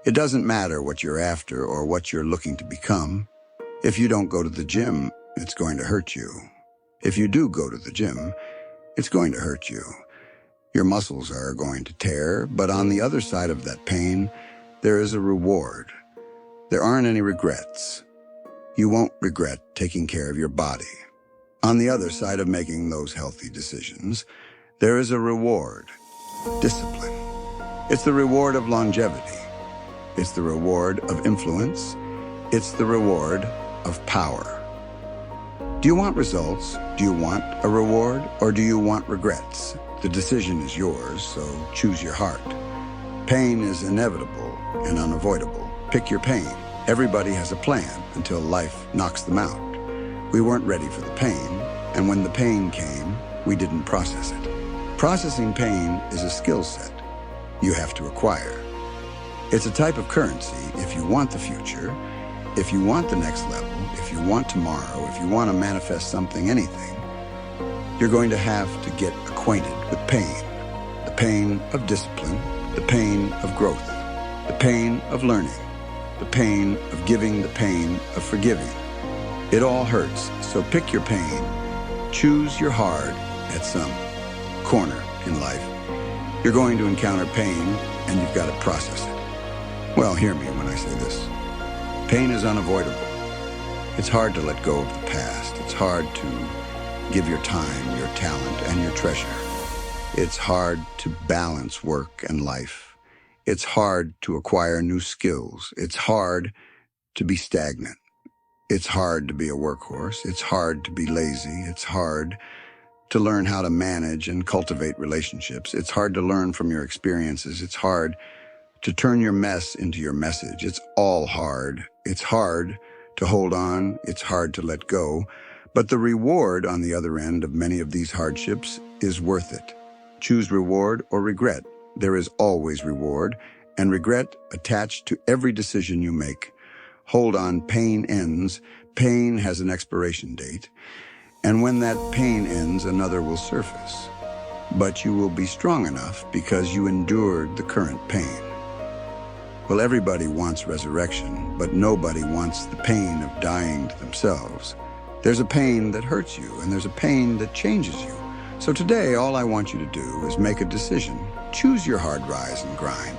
It doesn't matter what you're after or what you're looking to become. If you don't go to the gym, it's going to hurt you. If you do go to the gym, it's going to hurt you. Your muscles are going to tear, but on the other side of that pain, there is a reward. There aren't any regrets. You won't regret taking care of your body. On the other side of making those healthy decisions, there is a reward, discipline. It's the reward of longevity. It's the reward of influence. It's the reward of power. Do you want results? Do you want a reward? Or do you want regrets? The decision is yours, so choose your heart. Pain is inevitable and unavoidable. Pick your pain. Everybody has a plan until life knocks them out. We weren't ready for the pain, and when the pain came, we didn't process it. Processing pain is a skill set you have to acquire. It's a type of currency if you want the future, if you want the next level, if you want tomorrow, if you want to manifest something, anything, you're going to have to get acquainted with pain. The pain of discipline, the pain of growth, the pain of learning, the pain of giving, the pain of forgiving. It all hurts, so pick your pain. Choose your hard at some corner in life. You're going to encounter pain, and you've got to process it. Well, hear me when I say this. Pain is unavoidable. It's hard to let go of the past. It's hard to give your time, your talent, and your treasure. It's hard to balance work and life. It's hard to acquire new skills. It's hard to be stagnant. It's hard to be a workhorse. It's hard to be lazy. It's hard to learn how to manage and cultivate relationships. It's hard to learn from your experiences. It's hard to turn your mess into your message. It's all hard. It's hard to hold on. It's hard to let go. But the reward on the other end of many of these hardships is worth it. Choose reward or regret. There is always reward and regret attached to every decision you make. Hold on, pain ends. Pain has an expiration date. And when that pain ends, another will surface. But you will be strong enough because you endured the current pain. Well, everybody wants resurrection, but nobody wants the pain of dying to themselves. There's a pain that hurts you, and there's a pain that changes you. So today, all I want you to do is make a decision. Choose your hard rise and grind.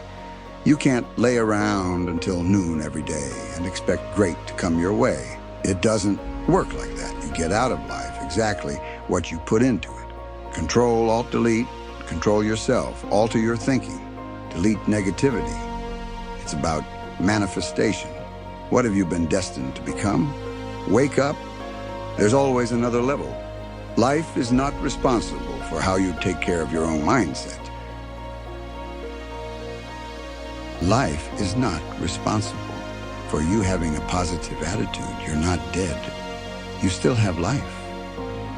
You can't lay around until noon every day and expect great to come your way. It doesn't work like that. You get out of life exactly what you put into it. Control, Alt, Delete. Control yourself. Alter your thinking. Delete negativity. It's about manifestation. What have you been destined to become? Wake up. There's always another level. Life is not responsible for how you take care of your own mindset. Life is not responsible for you having a positive attitude. You're not dead. You still have life.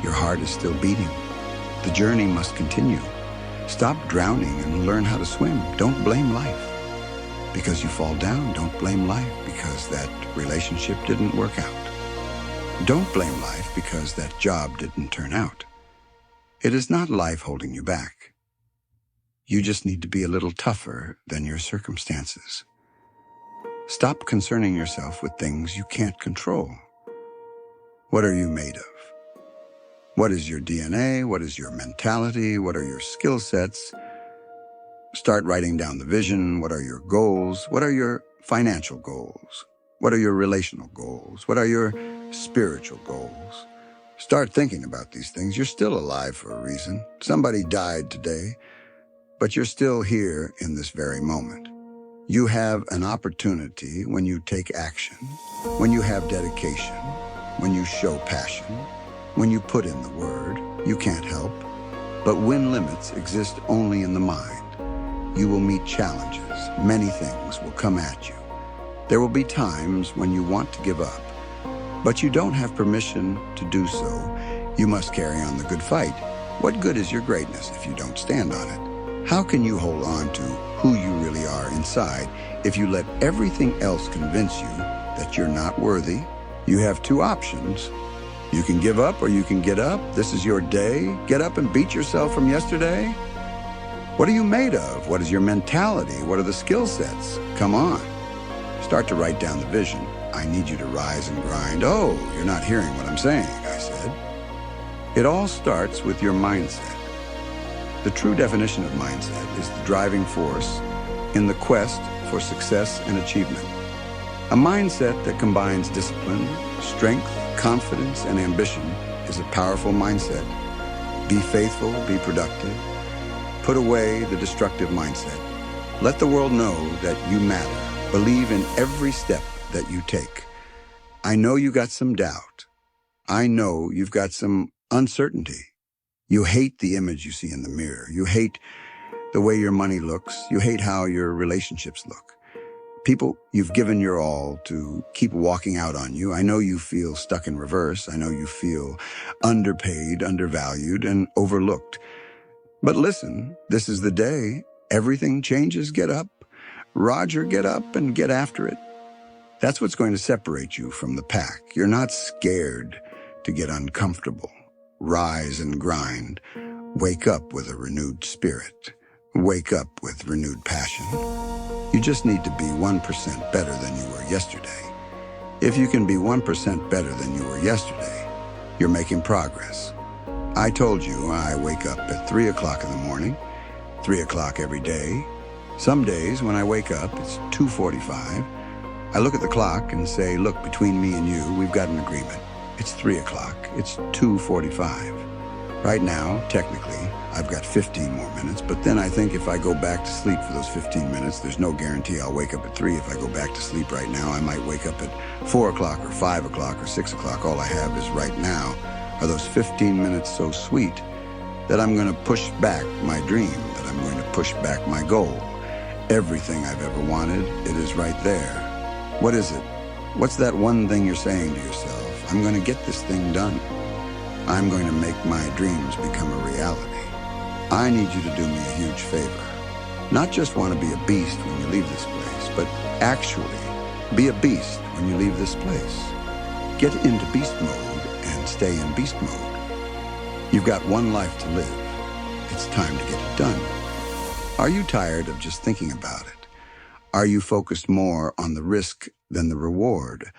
Your heart is still beating. The journey must continue. Stop drowning and learn how to swim. Don't blame life because you fall down. Don't blame life because that relationship didn't work out. Don't blame life because that job didn't turn out. It is not life holding you back. You just need to be a little tougher than your circumstances. Stop concerning yourself with things you can't control. What are you made of? What is your DNA? What is your mentality? What are your skill sets? Start writing down the vision. What are your goals? What are your financial goals? What are your relational goals? What are your spiritual goals? Start thinking about these things. You're still alive for a reason. Somebody died today, but you're still here in this very moment. You have an opportunity when you take action, when you have dedication, when you show passion, when you put in the word. You can't help, but when limits exist only in the mind, you will meet challenges. Many things will come at you. There will be times when you want to give up, but you don't have permission to do so. You must carry on the good fight. What good is your greatness if you don't stand on it? How can you hold on to who you really are inside if you let everything else convince you that you're not worthy? You have two options. You can give up or you can get up. This is your day. Get up and beat yourself from yesterday. What are you made of? What is your mentality? What are the skill sets? Come on. Start to write down the vision. I need you to rise and grind. Oh, you're not hearing what I'm saying, I said. It all starts with your mindset. The true definition of mindset is the driving force in the quest for success and achievement. A mindset that combines discipline, strength, confidence, and ambition is a powerful mindset. Be faithful, be productive. Put away the destructive mindset. Let the world know that you matter. Believe in every step that you take. I know you got some doubt. I know you've got some uncertainty. You hate the image you see in the mirror. You hate the way your money looks. You hate how your relationships look. People you've given your all to keep walking out on you. I know you feel stuck in reverse. I know you feel underpaid, undervalued, and overlooked. But listen, this is the day. Everything changes. Get up. Roger, get up and get after it. That's what's going to separate you from the pack. You're not scared to get uncomfortable. Rise and grind. Wake up with a renewed spirit. Wake up with renewed passion. You just need to be 1% better than you were yesterday. If you can be 1% better than you were yesterday, you're making progress. I told you I wake up at 3 o'clock in the morning, 3 o'clock every day. Some days when I wake up, it's 2:45. I look at the clock and say, look, between me and you, we've got an agreement. It's 3 o'clock. It's 2:45. Right now, technically, I've got 15 more minutes, but then I think if I go back to sleep for those 15 minutes, there's no guarantee I'll wake up at 3. If I go back to sleep right now, I might wake up at 4 o'clock or 5 o'clock or 6 o'clock. All I have is right now are those 15 minutes so sweet that I'm going to push back my dream, that I'm going to push back my goal. Everything I've ever wanted, it is right there. What is it? What's that one thing you're saying to yourself? I'm going to get this thing done. I'm going to make my dreams become a reality. I need you to do me a huge favor. Not just want to be a beast when you leave this place, but actually be a beast when you leave this place. Get into beast mode and stay in beast mode. You've got one life to live. It's time to get it done. Are you tired of just thinking about it? Are you focused more on the risk than the reward?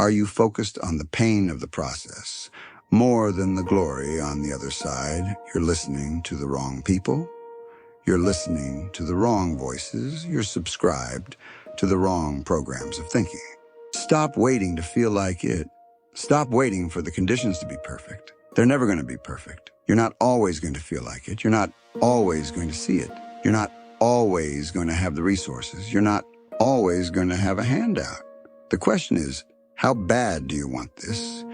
Are you focused on the pain of the process more than the glory on the other side? You're listening to the wrong people. You're listening to the wrong voices. You're subscribed to the wrong programs of thinking. Stop waiting to feel like it. Stop waiting for the conditions to be perfect. They're never going to be perfect. You're not always going to feel like it. You're not always going to see it. You're not always going to have the resources. You're not always going to have a handout. The question is, how bad do you want this?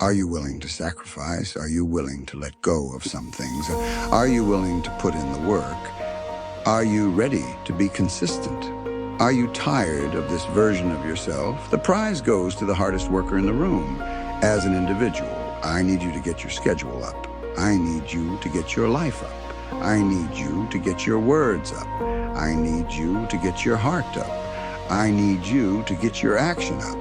Are you willing to sacrifice? Are you willing to let go of some things? Are you willing to put in the work? Are you ready to be consistent? Are you tired of this version of yourself? The prize goes to the hardest worker in the room. As an individual, I need you to get your schedule up. I need you to get your life up. I need you to get your words up. I need you to get your heart up. I need you to get your action up.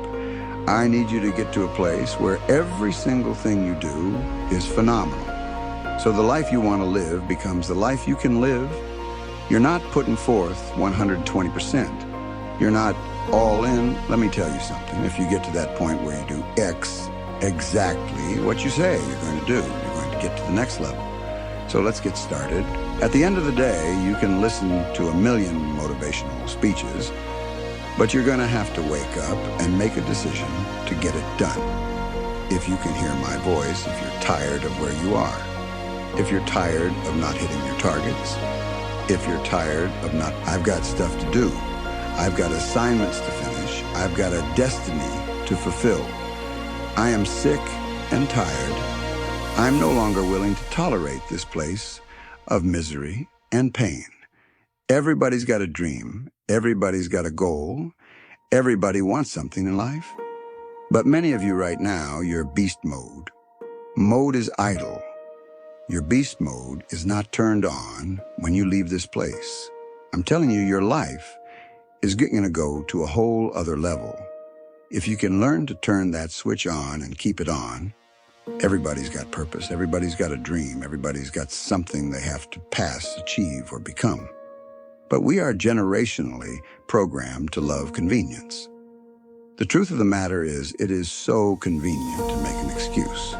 I need you to get to a place where every single thing you do is phenomenal. So the life you want to live becomes the life you can live. You're not putting forth 120%. You're not all in. Let me tell you something. If you get to that point where you do X, exactly what you say you're going to do, you're going to get to the next level. So let's get started. At the end of the day, you can listen to a million motivational speeches, but you're going to have to wake up and make a decision to get it done. If you can hear my voice, if you're tired of where you are, if you're tired of not hitting your targets, if you're tired of not, I've got stuff to do. I've got assignments to finish. I've got a destiny to fulfill. I am sick and tired. I'm no longer willing to tolerate this place of misery and pain. Everybody's got a dream. Everybody's got a goal. Everybody wants something in life. But many of you right now, you're beast mode. Mode is idle. Your beast mode is not turned on when you leave this place. I'm telling you, your life is going to go to a whole other level. If you can learn to turn that switch on and keep it on, everybody's got purpose. Everybody's got a dream. Everybody's got something they have to pass, achieve, or become. But we are generationally programmed to love convenience. The truth of the matter is, it is so convenient to make an excuse.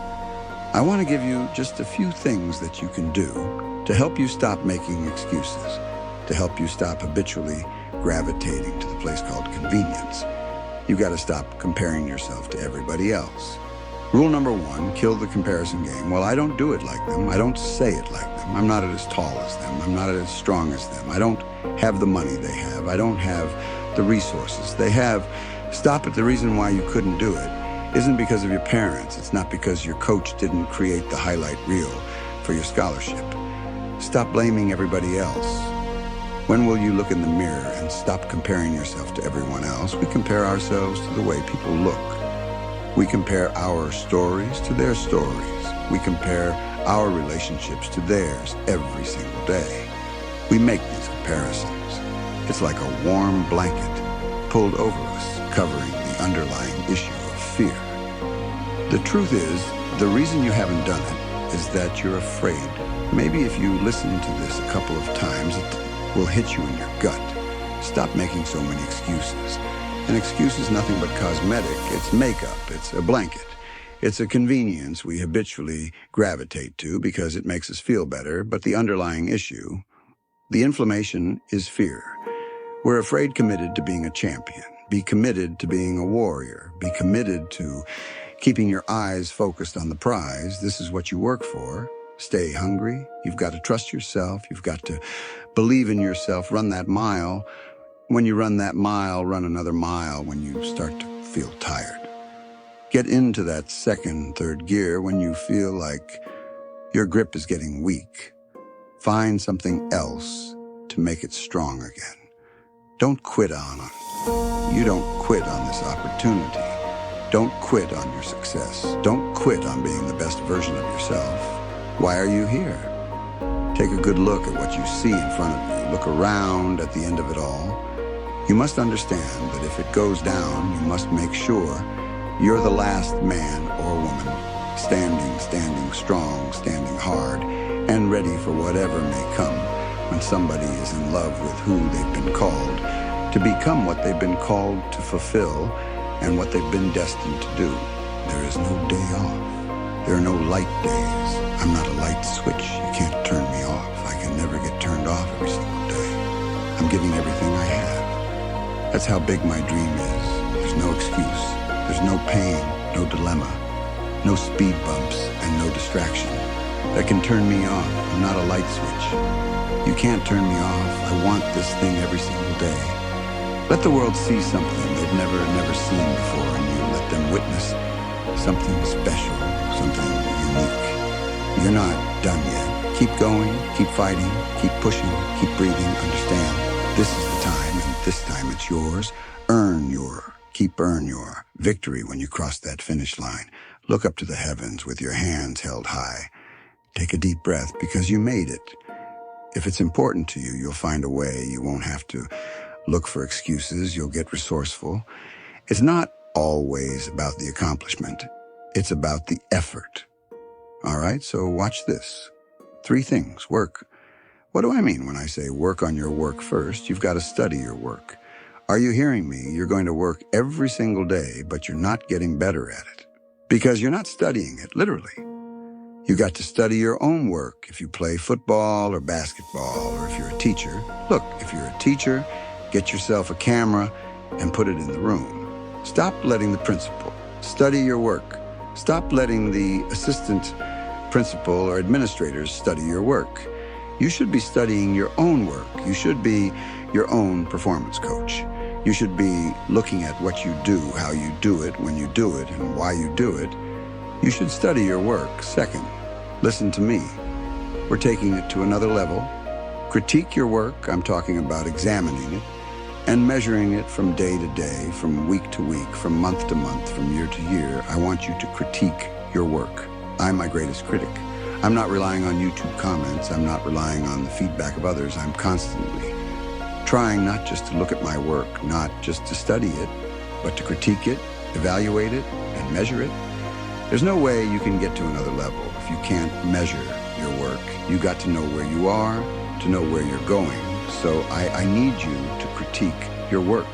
I want to give you just a few things that you can do to help you stop making excuses, to help you stop habitually gravitating to the place called convenience. You've got to stop comparing yourself to everybody else. Rule number 1, kill the comparison game. Well, I don't do it like them. I don't say it like them. I'm not as tall as them. I'm not as strong as them. I don't have the money they have. I don't have the resources they have. Stop it. The reason why you couldn't do it isn't because of your parents. It's not because your coach didn't create the highlight reel for your scholarship. Stop blaming everybody else. When will you look in the mirror and stop comparing yourself to everyone else? We compare ourselves to the way people look. We compare our stories to their stories. We compare our relationships to theirs every single day. We make these comparisons. It's like a warm blanket pulled over us, covering the underlying issue of fear. The truth is, the reason you haven't done it is that you're afraid. Maybe if you listen to this a couple of times, it will hit you in your gut. Stop making so many excuses. An excuse is nothing but cosmetic. It's makeup. It's a blanket. It's a convenience we habitually gravitate to because it makes us feel better, but the underlying issue, the inflammation, is fear. We're afraid committed to being a champion. Be committed to being a warrior. Be committed to keeping your eyes focused on the prize. This is what you work for. Stay hungry. You've got to trust yourself. You've got to believe in yourself. Run that mile. When you run that mile, run another mile when you start to feel tired. Get into that second, third gear when you feel like your grip is getting weak. Find something else to make it strong again. Don't quit on it. You don't quit on this opportunity. Don't quit on your success. Don't quit on being the best version of yourself. Why are you here? Take a good look at what you see in front of you. Look around at the end of it all. You must understand that if it goes down, you must make sure you're the last man or woman, standing strong, standing hard, and ready for whatever may come when somebody is in love with who they've been called to become, what they've been called to fulfill, and what they've been destined to do. There is no day off. There are no light days. I'm not a light switch. You can't turn me off. I can never get turned off every single day. I'm giving everything I have. That's how big my dream is. There's no excuse. There's no pain, no dilemma, no speed bumps, and no distraction that can turn me off. I'm not a light switch. You can't turn me off. I want this thing every single day. Let the world see something they've never seen before in you. Let them witness something special, something unique. You're not done yet. Keep going, keep fighting, keep pushing, keep breathing. Understand, this is the time, and this time it's yours. Earn your victory when you cross that finish line. Look up to the heavens with your hands held high. Take a deep breath because you made it. If it's important to you, you'll find a way. You won't have to look for excuses. You'll get resourceful. It's not always about the accomplishment. It's about the effort. All right, so watch this. 3 things. Work. What do I mean when I say work on your work first? You've got to study your work. Are you hearing me? You're going to work every single day, but you're not getting better at it because you're not studying it, literally. You got to study your own work if you play football or basketball, or if you're a teacher. Look, if you're a teacher, get yourself a camera and put it in the room. Stop letting the principal study your work. Stop letting the assistant principal or administrators study your work. You should be studying your own work. You should be your own performance coach. You should be looking at what you do, how you do it, when you do it, and why you do it. You should study your work. Second, listen to me. We're taking it to another level. Critique your work. I'm talking about examining it and measuring it from day to day, from week to week, from month to month, from year to year. I want you to critique your work. I'm my greatest critic. I'm not relying on YouTube comments. I'm not relying on the feedback of others. I'm constantly trying not just to look at my work, not just to study it, but to critique it, evaluate it, and measure it. There's no way you can get to another level if you can't measure your work. You got to know where you are to know where you're going. So I need you to critique your work.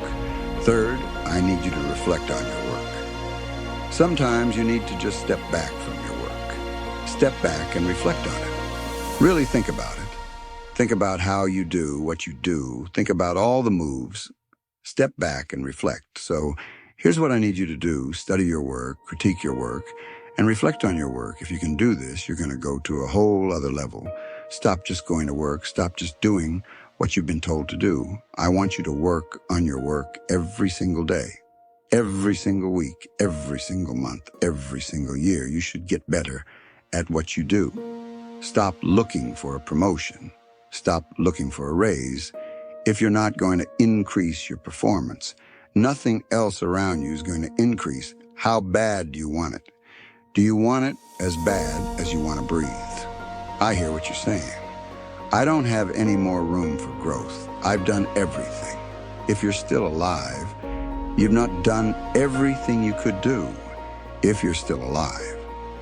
Third, I need you to reflect on your work. Sometimes you need to just step back from your work. Step back and reflect on it. Really think about it. Think about how you do what you do. Think about all the moves. Step back and reflect. So here's what I need you to do. Study your work, critique your work, and reflect on your work. If you can do this, you're going to go to a whole other level. Stop just going to work. Stop just doing what you've been told to do. I want you to work on your work every single day, every single week, every single month, every single year. You should get better at what you do. Stop looking for a promotion. Stop looking for a raise. If you're not going to increase your performance, nothing else around you is going to increase. How bad do you want it? Do you want it as bad as you want to breathe? I hear what you're saying. I don't have any more room for growth. I've done everything. If you're still alive, you've not done everything you could do. If you're still alive,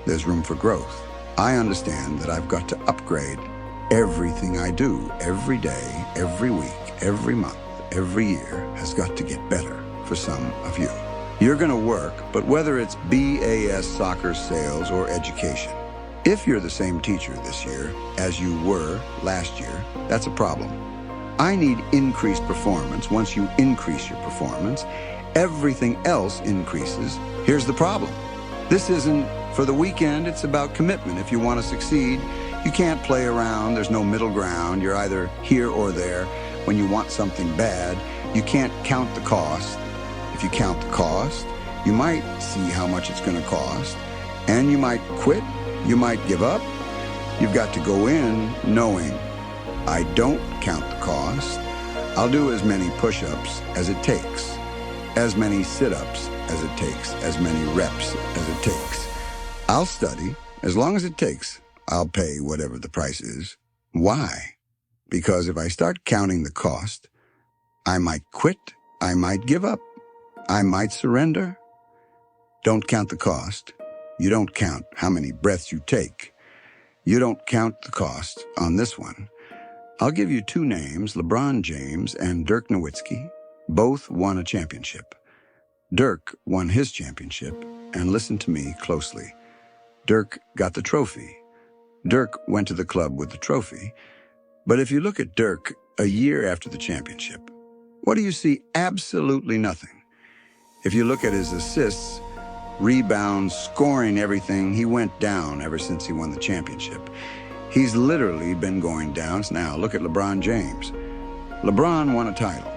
there's room for growth. I understand that I've got to upgrade everything I do every day, every week, every month, every year has got to get better for some of you. You're going to work, but whether it's BAS, soccer, sales, or education, if you're the same teacher this year as you were last year, that's a problem. I need increased performance. Once you increase your performance, everything else increases. Here's the problem. This isn't for the weekend. It's about commitment. If you want to succeed, you can't play around. There's no middle ground. You're either here or there. When you want something bad, you can't count the cost. If you count the cost, you might see how much it's going to cost, and you might quit. You might give up. You've got to go in knowing, I don't count the cost. I'll do as many push-ups as it takes, as many sit-ups as it takes, as many reps as it takes. I'll study as long as it takes. I'll pay whatever the price is. Why? Because if I start counting the cost, I might quit. I might give up. I might surrender. Don't count the cost. You don't count how many breaths you take. You don't count the cost on this one. I'll give you two names, LeBron James and Dirk Nowitzki. Both won a championship. Dirk won his championship, and listen to me closely. Dirk got the trophy. Dirk went to the club with the trophy. But if you look at Dirk a year after the championship, what do you see? Absolutely nothing. If you look at his assists, rebounds, scoring, everything, he went down ever since he won the championship. He's literally been going down. Now, look at LeBron James. LeBron won a title.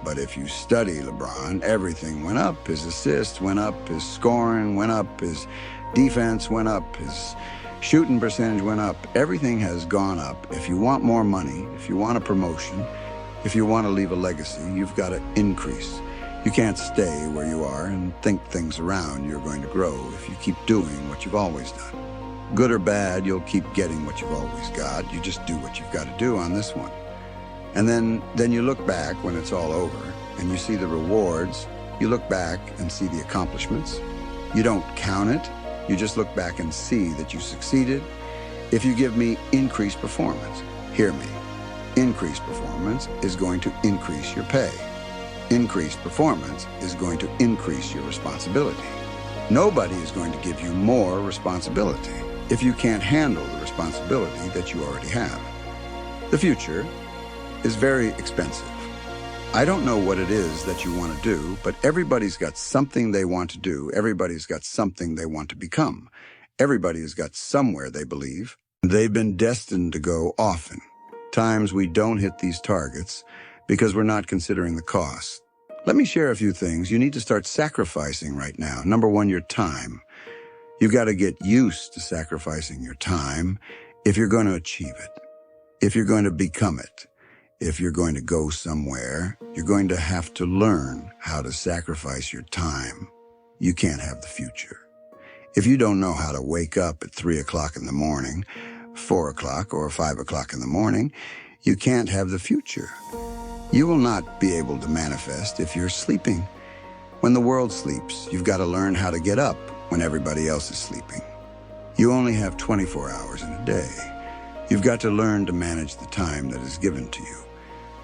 But if you study LeBron, everything went up. His assists went up, his scoring went up, his defense went up, his shooting percentage went up. Everything has gone up. If you want more money, if you want a promotion, if you want to leave a legacy, you've got to increase. You can't stay where you are and think things around. You're going to grow if you keep doing what you've always done. Good or bad, you'll keep getting what you've always got. You just do what you've got to do on this one. And then you look back when it's all over and you see the rewards. You look back and see the accomplishments. You don't count it. You just look back and see that you succeeded. If you give me increased performance, hear me. Increased performance is going to increase your pay. Increased performance is going to increase your responsibility. Nobody is going to give you more responsibility if you can't handle the responsibility that you already have. The future is very expensive. I don't know what it is that you want to do, but everybody's got something they want to do. Everybody's got something they want to become. Everybody has got somewhere they believe. They've been destined to go often. Times we don't hit these targets because we're not considering the cost. Let me share a few things you need to start sacrificing right now. Number one, your time. You've got to get used to sacrificing your time if you're going to achieve it, if you're going to become it. If you're going to go somewhere, you're going to have to learn how to sacrifice your time. You can't have the future. If you don't know how to wake up at 3 o'clock in the morning, 4 o'clock or 5 o'clock in the morning, you can't have the future. You will not be able to manifest if you're sleeping. When the world sleeps, you've got to learn how to get up when everybody else is sleeping. You only have 24 hours in a day. You've got to learn to manage the time that is given to you.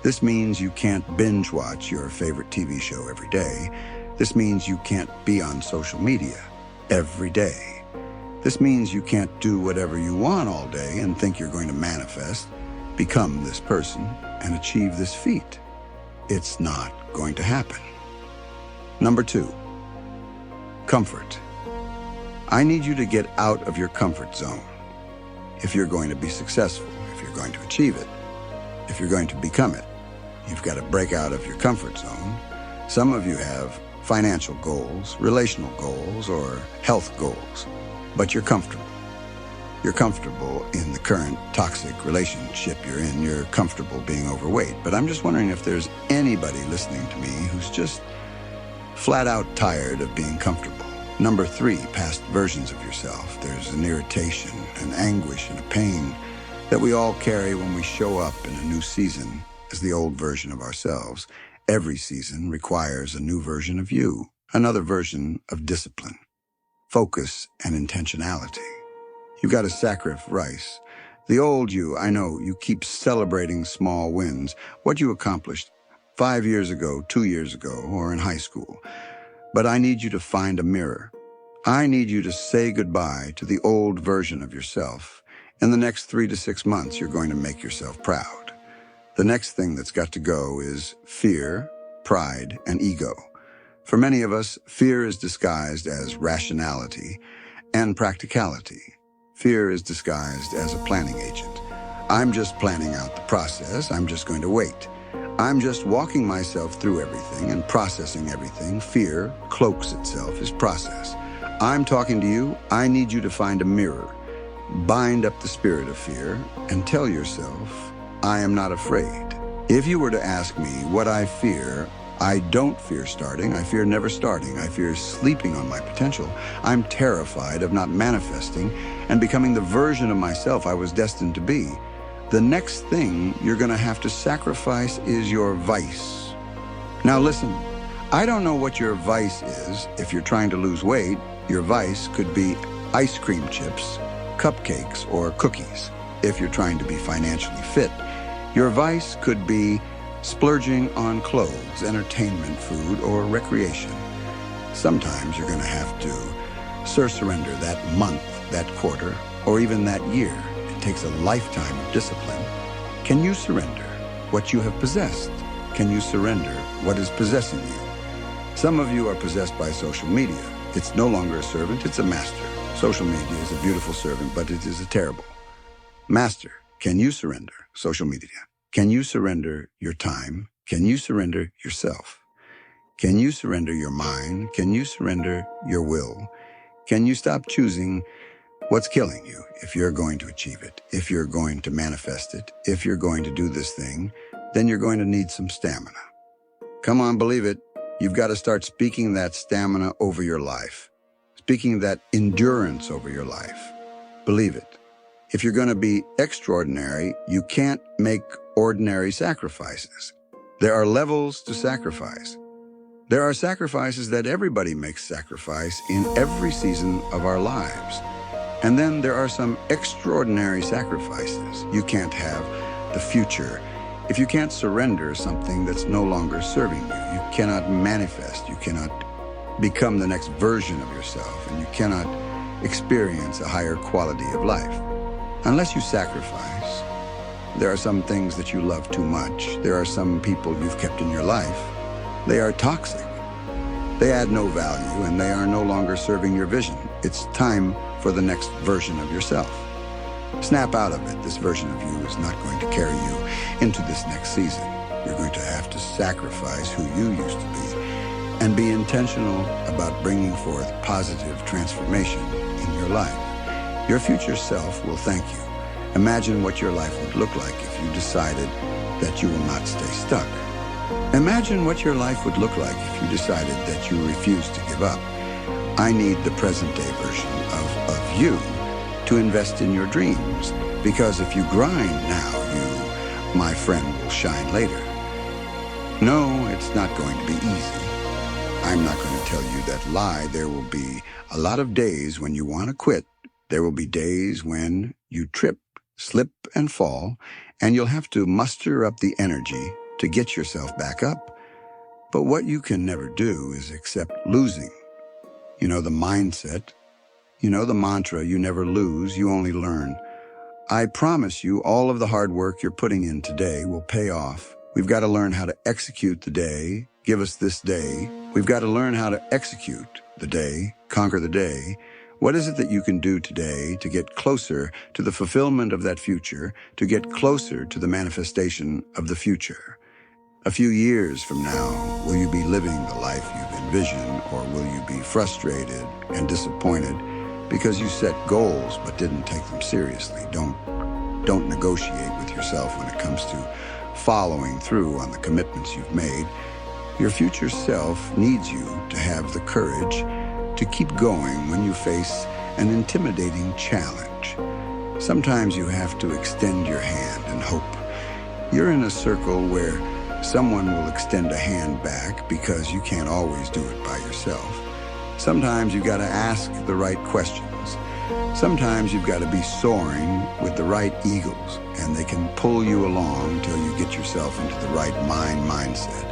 This means you can't binge watch your favorite TV show every day. This means you can't be on social media every day. This means you can't do whatever you want all day and think you're going to manifest, become this person, and achieve this feat. It's not going to happen. Number 2, comfort. I need you to get out of your comfort zone. If you're going to be successful, if you're going to achieve it, if you're going to become it, you've got to break out of your comfort zone. Some of you have financial goals, relational goals, or health goals, but you're comfortable. You're comfortable in the current toxic relationship you're in. You're comfortable being overweight. But I'm just wondering if there's anybody listening to me who's just flat out tired of being comfortable. Number 3, past versions of yourself. There's an irritation, an anguish, and a pain that we all carry when we show up in a new season as the old version of ourselves. Every season requires a new version of you, another version of discipline, focus, and intentionality. You've got to sacrifice. The old you, I know, you keep celebrating small wins, what you accomplished 5 years ago, 2 years ago, or in high school. But I need you to find a mirror. I need you to say goodbye to the old version of yourself. In the next 3 to 6 months, you're going to make yourself proud. The next thing that's got to go is fear, pride, and ego. For many of us, fear is disguised as rationality and practicality. Fear is disguised as a planning agent. I'm just planning out the process. I'm just going to wait. I'm just walking myself through everything and processing everything. Fear cloaks itself as process. I'm talking to you. I need you to find a mirror. Bind up the spirit of fear and tell yourself, I am not afraid. If you were to ask me what I fear, I don't fear starting. I fear never starting. I fear sleeping on my potential. I'm terrified of not manifesting and becoming the version of myself I was destined to be. The next thing you're going to have to sacrifice is your vice. Now listen, I don't know what your vice is. If you're trying to lose weight, your vice could be ice cream chips, cupcakes, or cookies. If you're trying to be financially fit, your vice could be splurging on clothes, entertainment, food, or recreation. Sometimes you're going to have to surrender that month, that quarter, or even that year. It takes a lifetime of discipline. Can you surrender what you have possessed? Can you surrender what is possessing you? Some of you are possessed by social media. It's no longer a servant, it's a master. Social media is a beautiful servant, but it is a terrible master. Can you surrender social media? Can you surrender your time? Can you surrender yourself? Can you surrender your mind? Can you surrender your will? Can you stop choosing what's killing you? If you're going to achieve it, if you're going to manifest it, if you're going to do this thing, then you're going to need some stamina. Come on, believe it. You've got to start speaking that stamina over your life, speaking that endurance over your life. Believe it. If you're going to be extraordinary, you can't make ordinary sacrifices. There are levels to sacrifice. There are sacrifices that everybody makes sacrifice in every season of our lives. And then there are some extraordinary sacrifices. You can't have the future if you can't surrender something that's no longer serving you. You cannot manifest. You cannot become the next version of yourself, and you cannot experience a higher quality of life unless you sacrifice. There are some things that you love too much. There are some people you've kept in your life. They are toxic. They add no value, and they are no longer serving your vision. It's time for the next version of yourself. Snap out of it. This version of you is not going to carry you into this next season. You're going to have to sacrifice who you used to be and be intentional about bringing forth positive transformation in your life. Your future self will thank you. Imagine what your life would look like if you decided that you will not stay stuck. Imagine what your life would look like if you decided that you refuse to give up. I need the present-day version of you to invest in your dreams, because if you grind now, you, my friend, will shine later. No, it's not going to be easy. I'm not going to tell you that lie. There will be a lot of days when you want to quit. There will be days when you trip, slip, and fall, and you'll have to muster up the energy to get yourself back up. But what you can never do is accept losing. You know the mindset, you know the mantra, you never lose, you only learn. I promise you all of the hard work you're putting in today will pay off. We've got to learn how to execute the day. Give us this day. We've got to learn how to execute the day, conquer the day. What is it that you can do today to get closer to the fulfillment of that future, to get closer to the manifestation of the future? A few years from now, will you be living the life you've envisioned, or will you be frustrated and disappointed because you set goals but didn't take them seriously? Don't negotiate with yourself when it comes to following through on the commitments you've made. Your future self needs you to have the courage to keep going when you face an intimidating challenge. Sometimes you have to extend your hand and hope. You're in a circle where someone will extend a hand back because you can't always do it by yourself. Sometimes you've got to ask the right questions. Sometimes you've got to be soaring with the right eagles, and they can pull you along till you get yourself into the right mindset.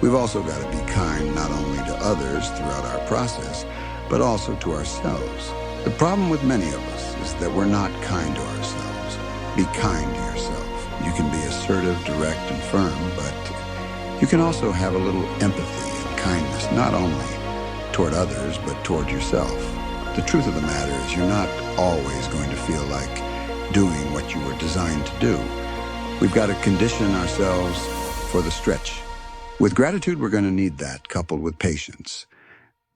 We've also got to be kind not only to others throughout our process, but also to ourselves. The problem with many of us is that we're not kind to ourselves. Be kind to yourself. You can be assertive, direct, and firm, but you can also have a little empathy and kindness, not only toward others, but toward yourself. The truth of the matter is you're not always going to feel like doing what you were designed to do. We've got to condition ourselves for the stretch. With gratitude, we're going to need that, coupled with patience.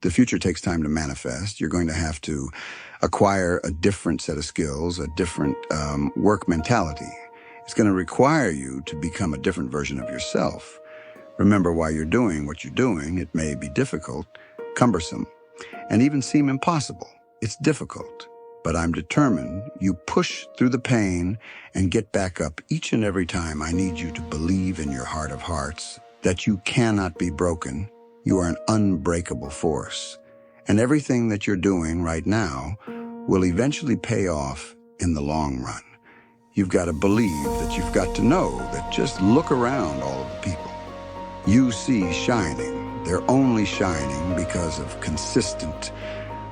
The future takes time to manifest. You're going to have to acquire a different set of skills, a different work mentality. It's going to require you to become a different version of yourself. Remember, while you're doing what you're doing, it may be difficult, cumbersome, and even seem impossible. It's difficult, but I'm determined you push through the pain and get back up each and every time. I need you to believe in your heart of hearts that you cannot be broken. You are an unbreakable force, and everything that you're doing right now will eventually pay off in the long run. You've got to believe that you've got to know that just look around all of the people you see shining. They're only shining because of consistent,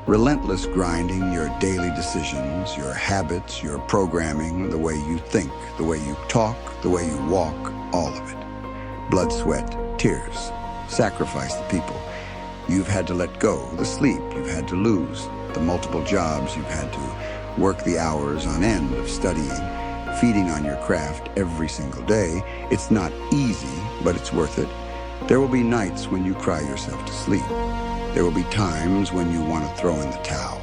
relentless grinding, your daily decisions, your habits, your programming, the way you think, the way you talk, the way you walk, all of it. Blood, sweat, tears, sacrifice the people you've had to let go, the sleep you've had to lose, the multiple jobs you've had to work the hours on end of studying, feeding on your craft every single day. It's not easy, but it's worth it. There will be nights when you cry yourself to sleep. There will be times when you want to throw in the towel.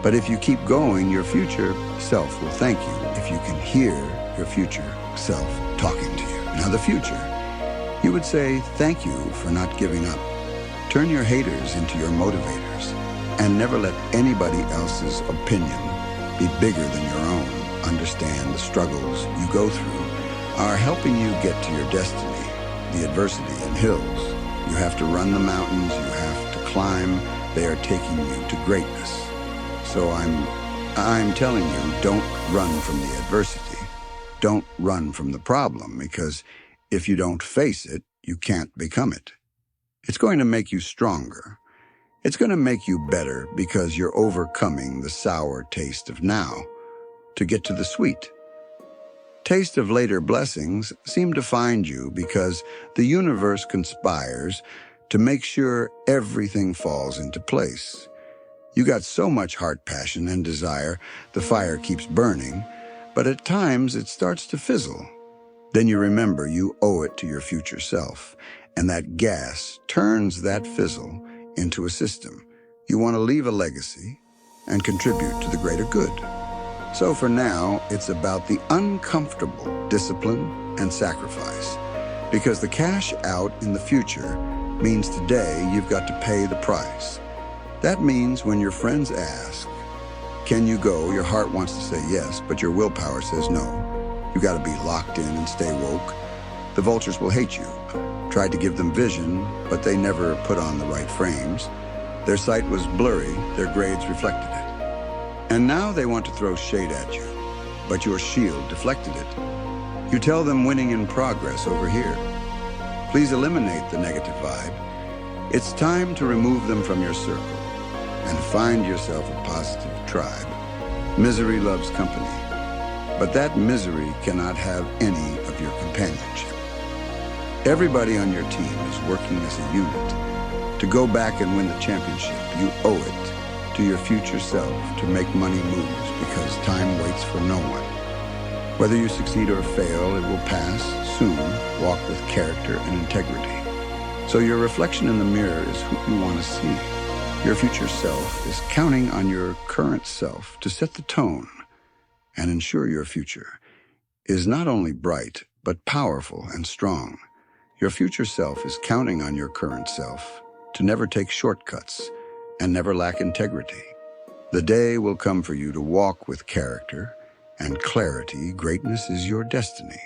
But if you keep going, your future self will thank you if you can hear your future self talking to you. Now, the future, you would say, thank you for not giving up. Turn your haters into your motivators, and never let anybody else's opinion be bigger than your own. Understand the struggles you go through are helping you get to your destiny. The adversity and hills, you have to run the mountains, you have to climb. They are taking you to greatness. So I'm telling you, don't run from the adversity. Don't run from the problem, because if you don't face it, you can't become it. It's going to make you stronger. It's going to make you better because you're overcoming the sour taste of now to get to the sweet. Taste of later blessings seem to find you because the universe conspires to make sure everything falls into place. You got so much heart passion and desire, the fire keeps burning, but at times it starts to fizzle. Then you remember you owe it to your future self, and that gas turns that fizzle into a system. You want to leave a legacy and contribute to the greater good. So for now, it's about the uncomfortable discipline and sacrifice, because the cash out in the future means today you've got to pay the price. That means when your friends ask, can you go? Your heart wants to say yes, but your willpower says no. You got to be locked in and stay woke. The vultures will hate you. Tried to give them vision, but they never put on the right frames. Their sight was blurry, their grades reflected it. And now they want to throw shade at you, but your shield deflected it. You tell them winning in progress over here. Please eliminate the negative vibe. It's time to remove them from your circle and find yourself a positive tribe. Misery loves company, but that misery cannot have any of your companionship. Everybody on your team is working as a unit. To go back and win the championship, you owe it to your future self to make money moves, because time waits for no one. Whether you succeed or fail, it will pass soon. Walk with character and integrity. So your reflection in the mirror is who you want to see. Your future self is counting on your current self to set the tone and ensure your future is not only bright, but powerful and strong. Your future self is counting on your current self to never take shortcuts and never lack integrity. The day will come for you to walk with character and clarity. Greatness is your destiny.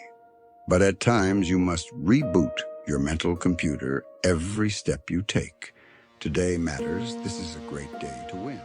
But at times you must reboot your mental computer every step you take. Today matters. This is a great day to win.